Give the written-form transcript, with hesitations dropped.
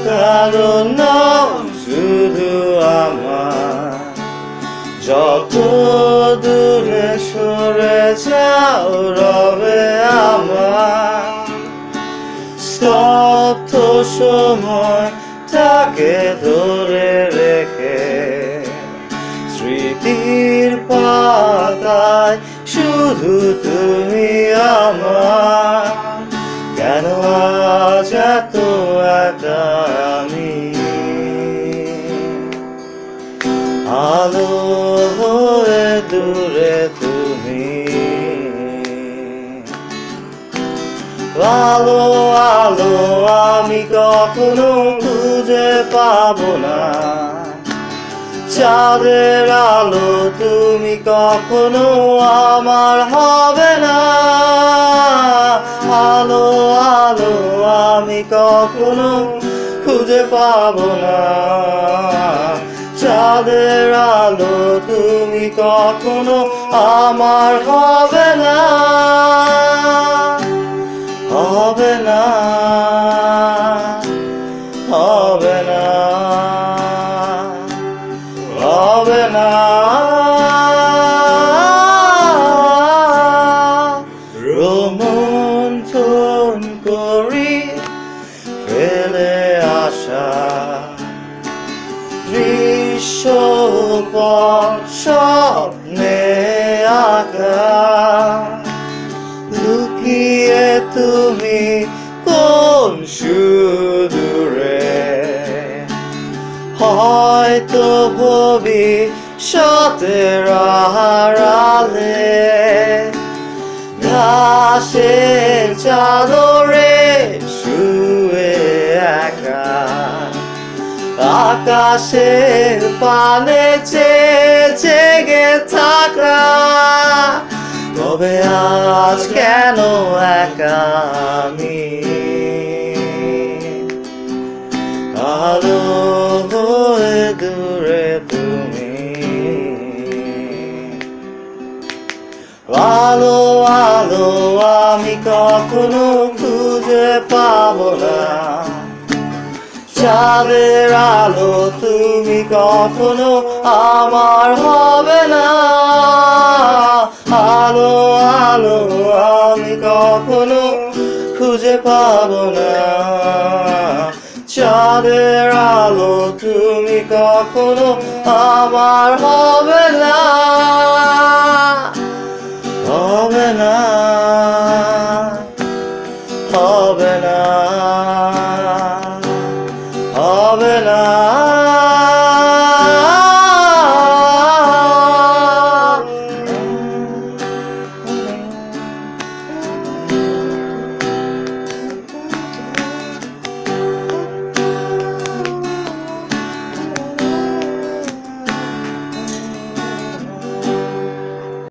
কারণ শুধু আমার যত দূরে সরে যাও রবে আমার স্তব্ধ সময় তাকে ধরে রেখে স্মৃতির পাতায় শুধু তুমি আমার কেন আজ এত একা আমি আলো হয়ে দূরে তুমি আলো আলো আমি কখনো খুঁজে পাবো না চাঁদের আলো তুমি কখনো আমার হবে না আলো আলো আমি কখনো খুঁজে পাবো না চাঁদের আলো তুমি কখনো আমার হবে না হবে না হবে না হবে না রোমন্থন করি ফেলে আসা দৃশ্যপট স্বপ্নে আঁকা লুকিয়ে তুমি কোন সুদূরে হয়তো ভবিষ্যতের আড়ালে ঘাসের চাদরে শুয়ে একা আকাশের পানে চেয়ে জেগে থাকা তবে আজ কেন একা আমি আলো হয়ে দূরে তুমি আলো আলো আমি কখনো খুঁজে পাবো না চাঁদের আলো তুমি কখনো আমার হবে না আলো আলো আমি কখনো খুঁজে পাবো না চাঁদের আলো তুমি কখনো আমার হবে না হবে না